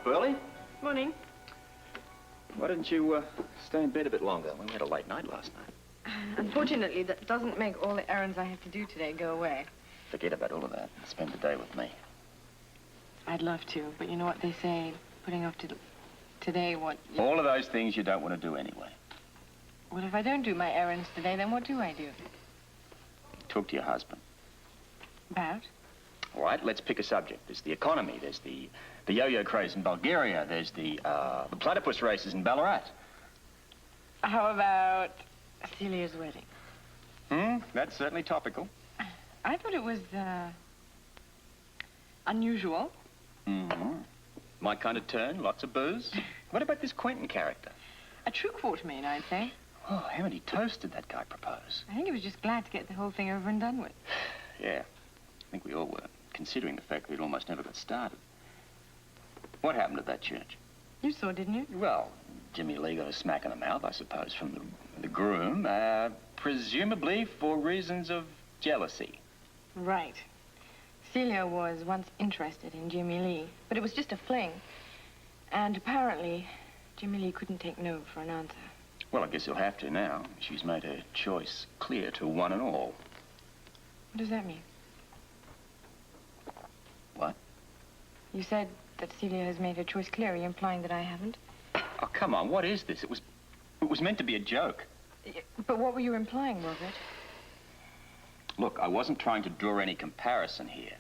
Pearlie. Morning. Why didn't you stay in bed a bit longer? We had a late night last night. Unfortunately, that doesn't make all the errands I have to do today go away. Forget about all of that. Spend the day with me. I'd love to, but you know what they say, putting off to today what... All of those things you don't want to do anyway. Well, if I don't do my errands today, then what do I do? Talk to your husband. About? All right, let's pick a subject. There's the economy. There's the yo-yo craze in Bulgaria. There's the platypus races in Ballarat. How about Celia's wedding? That's certainly topical. I thought it was, unusual. My kind of turn, lots of booze. What about this Quentin character? A true quartermain, I'd say. Oh, haven't he toasted that guy propose? I think he was just glad to get the whole thing over and done with. Yeah, I think we all were, considering the fact that it almost never got started. What happened at that church? You saw, didn't you? Well, Jimmy Lee got a smack in the mouth, I suppose, from the groom, presumably for reasons of jealousy. Right. Celia was once interested in Jimmy Lee, but it was just a fling. And apparently, Jimmy Lee couldn't take no for an answer. Well, I guess he'll have to now. She's made her choice clear to one and all. What does that mean? What? You said that Celia has made her choice clear. Are you implying that I haven't? Oh, come on, what is this? It was meant to be a joke. But what were you implying, Robert? Look, I wasn't trying to draw any comparison here.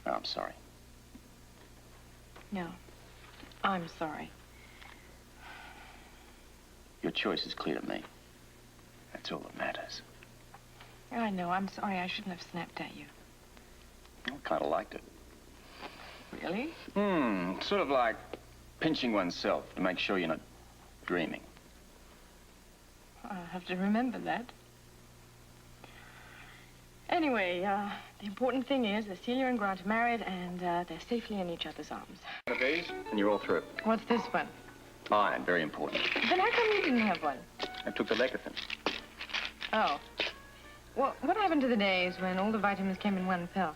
Oh, I'm sorry. No, I'm sorry. Your choice is clear to me. That's all that matters. I know, I'm sorry. I shouldn't have snapped at you. I kind of liked it. Really? Sort of like pinching oneself to make sure you're not dreaming. I'll have to remember that. Anyway, the important thing is that Celia and Grant are married and they're safely in each other's arms. One of these, and you're all through. What's this one? Iron, very important. Then how come you didn't have one? I took the lecithin. Oh. Well, what happened to the days when all the vitamins came in one pill?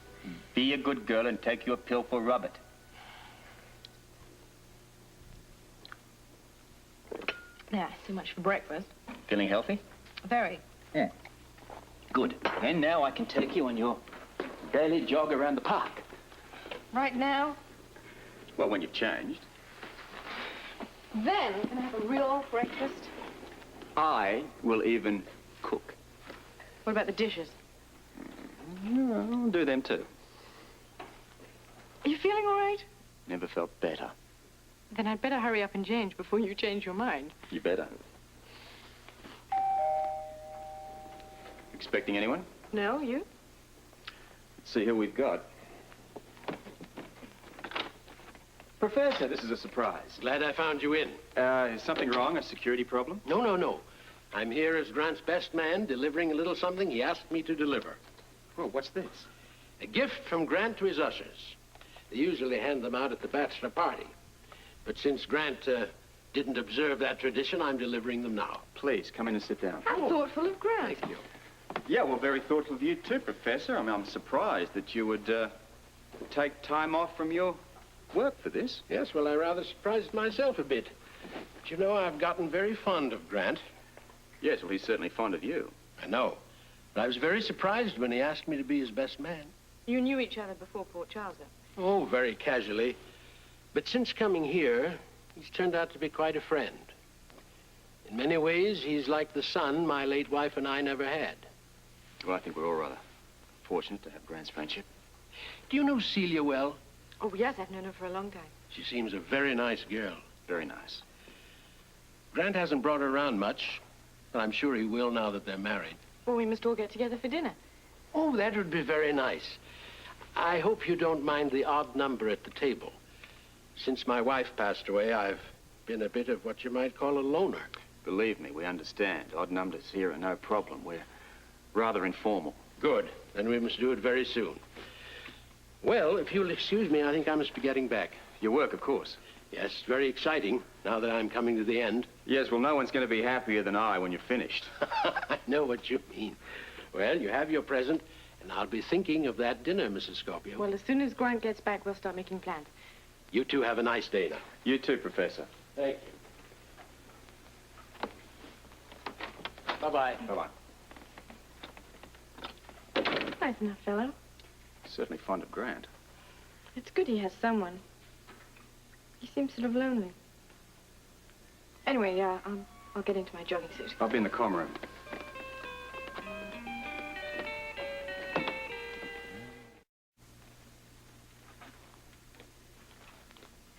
Be a good girl and take your pill for Robert. Yeah, so much for breakfast. Feeling healthy? Very. Yeah. Good. And now I can take you on your daily jog around the park. Right now? Well, when you've changed. Then, can I have a real breakfast? I will even cook. What about the dishes? I'll do them too. Are you feeling all right? Never felt better. Then I'd better hurry up and change before you change your mind. You better. Expecting anyone? No, you? Let's see who we've got. Professor, this is a surprise. Glad I found you in. Is something wrong? A security problem? No. I'm here as Grant's best man, delivering a little something he asked me to deliver. Oh, what's this? A gift from Grant to his ushers. They usually hand them out at the bachelor party. But since Grant didn't observe that tradition, I'm delivering them now. Please, come in and sit down. How thoughtful of Grant. Thank you. Yeah, well, very thoughtful of you too, Professor. I mean, I'm surprised that you would take time off from your work for this. Yes, well, I rather surprised myself a bit. But you know, I've gotten very fond of Grant. Yes, well, he's certainly fond of you. I know. But I was very surprised when he asked me to be his best man. You knew each other before Port Charles, then? Oh, very casually. But since coming here, he's turned out to be quite a friend. In many ways, he's like the son my late wife and I never had. Well, I think we're all rather fortunate to have Grant's friendship. Do you know Celia well? Oh, yes, I've known her for a long time. She seems a very nice girl. Very nice. Grant hasn't brought her around much, but I'm sure he will now that they're married. Well, we must all get together for dinner. Oh, that would be very nice. I hope you don't mind the odd number at the table. Since my wife passed away, I've been a bit of what you might call a loner. Believe me, we understand. Odd numbers here are no problem. We're rather informal. Good. Then we must do it very soon. Well, if you'll excuse me, I think I must be getting back. Your work, of course. Yes, very exciting, now that I'm coming to the end. Yes, well, no one's going to be happier than I when you're finished. I know what you mean. Well, you have your present, And I'll be thinking of that dinner, Mrs. Scorpio. Well, as soon as Grant gets back, we'll start making plans. You two have a nice day now. You too, Professor. Thank you. Bye-bye. Bye-bye. Nice enough fellow. Certainly fond of Grant. It's good he has someone. He seems sort of lonely. Anyway, I'll get into my jogging suit. I'll be in the comm room.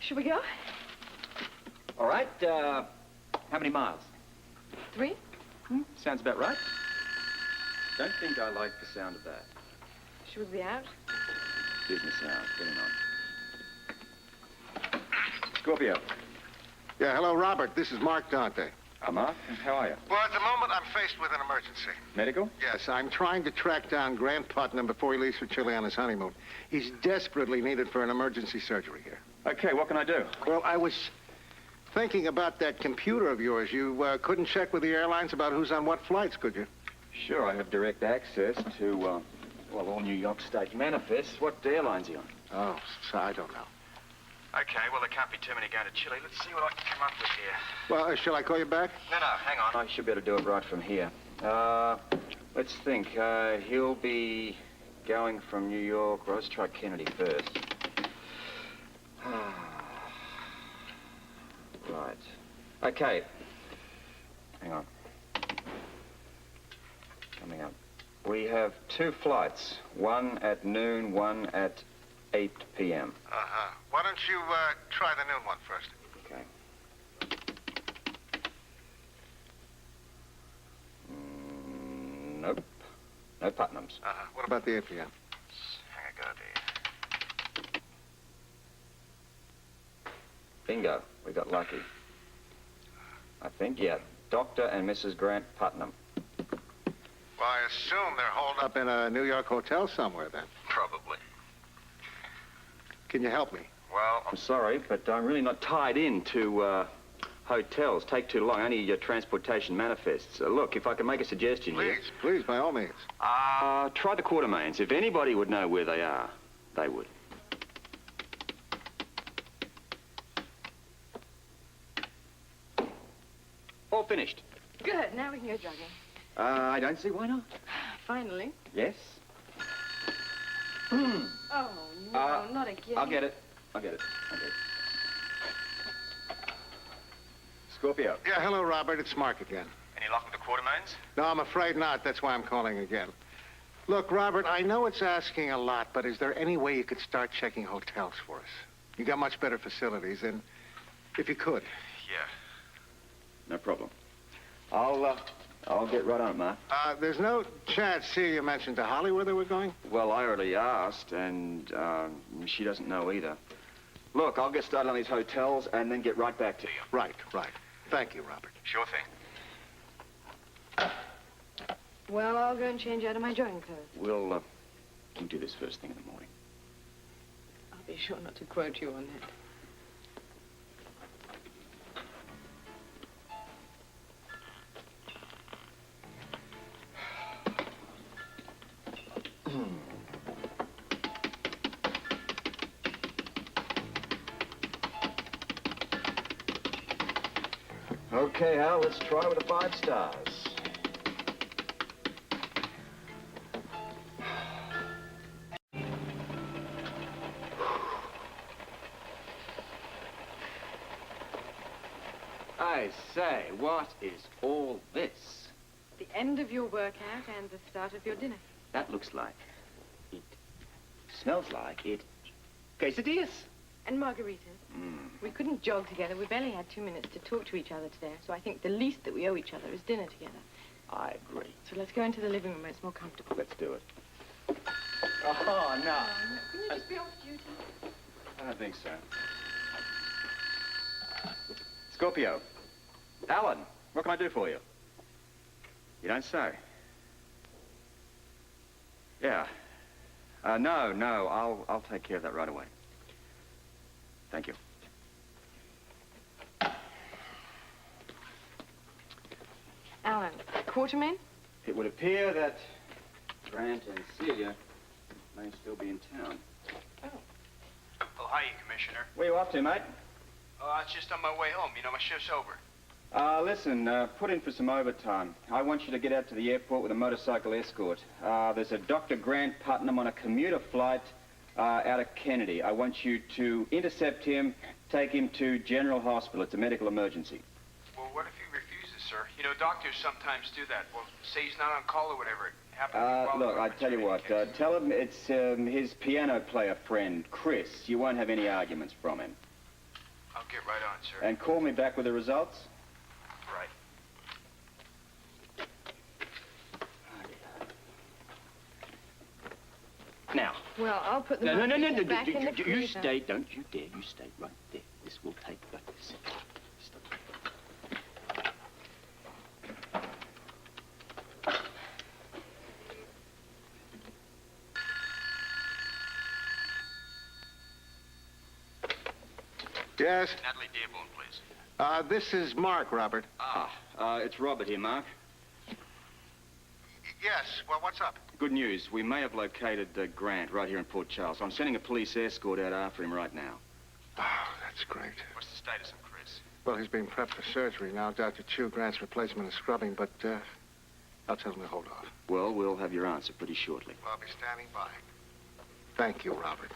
Should we go? All right, how many miles? 3? Sounds about right. Don't think I like the sound of that. Should we be out? Business hours, getting on. Scorpio. Yeah, hello, Robert. This is Mark Dante. Mark, how are you? Well, at the moment, I'm faced with an emergency. Medical? Yes, I'm trying to track down Grant Putnam before he leaves for Chile on his honeymoon. He's desperately needed for an emergency surgery here. Okay, what can I do? Well, I was thinking about that computer of yours. You couldn't check with the airlines about who's on what flights, could you? Sure, I have direct access to, well, all New York State manifests. What airline's he on? Oh, so I don't know. Okay, well, there can't be too many going to Chile. Let's see what I can come up with here. Well, shall I call you back? No, hang on. I should be able to do it right from here. Let's think. He'll be going from New York. Well, let's try Kennedy first. Right. Okay. Hang on. Coming up. We have 2 flights. One at noon, one at 8 p.m. Uh-huh. Why don't you try the noon one first? Okay. Nope. No Putnams. Uh-huh. What about the 8 p.m.? Hang a go there. Bingo. We got lucky. I think, yeah. Dr. and Mrs. Grant Putnam. Well, I assume they're holed up in a New York hotel somewhere, then. Probably. Can you help me? Well, I'm sorry, but I'm really not tied into hotels. Take too long. Only your transportation manifests. Look, if I can make a suggestion here. Please, by all means. Try the Quartermains. If anybody would know where they are, they would. All finished. Good. Now we can go jogging. I don't see why not. Finally. Yes? Oh, no, not again. I'll get it. Scorpio. Yeah, hello, Robert. It's Mark again. Any luck with the Quartermains? No, I'm afraid not. That's why I'm calling again. Look, Robert, I know it's asking a lot, but is there any way you could start checking hotels for us? You got much better facilities, and if you could. Yeah. No problem. I'll get right on it, Mark. There's no chance Celia mentioned to Holly where they were going? Well, I already asked, and she doesn't know either. Look, I'll get started on these hotels and then get right back to you. Right. Thank you, Robert. Sure thing. Well, I'll go and change out of my jogging clothes. We'll do this first thing in the morning. I'll be sure not to quote you on that. Okay, Hal, let's try with the 5 stars. I say, what is all this? The end of your workout and the start of your dinner. That looks like it. Smells like it. Quesadillas. And margaritas. We couldn't jog together. We barely had 2 minutes to talk to each other today. So I think the least that we owe each other is dinner together. I agree. So let's go into the living room where it's more comfortable. Let's do it. Oh, no. Couldn't you just be off duty? I don't think so. Scorpio. Alan, what can I do for you? You don't say. Yeah. No. I'll take care of that right away. Thank you. Alan, Quartermain? It would appear that Grant and Celia may still be in town. Oh, hiya, Commissioner. Where you off to, mate? Oh, it's just on my way home. You know, my shift's over. Listen, put in for some overtime. I want you to get out to the airport with a motorcycle escort. There's a Dr. Grant Putnam on a commuter flight out of Kennedy. I want you to intercept him, take him to General Hospital. It's a medical emergency. Well, what if he refuses, sir? You know, doctors sometimes do that. Well, say he's not on call or whatever. It happened Look, I tell you what, tell him it's his piano player friend, Chris. You won't have any arguments from him. I'll get right on, sir. And call me back with the results. Right. Now. Well, I'll put the No, back in the freezer. you stay. Don't you dare. You stay right there. This will take like this. Stop. Yes? Natalie Dearborn, please. This is Mark, Robert. It's Robert here, Mark. Yes, well, what's up? Good news. We may have located Grant right here in Port Charles. I'm sending a police escort out after him right now. Oh, that's great. What's the status of Chris? Well, he's being prepped for surgery now. Dr. Chu, Grant's replacement is scrubbing, but I'll tell him to hold off. Well, we'll have your answer pretty shortly. Well, I'll be standing by. Thank you, Robert.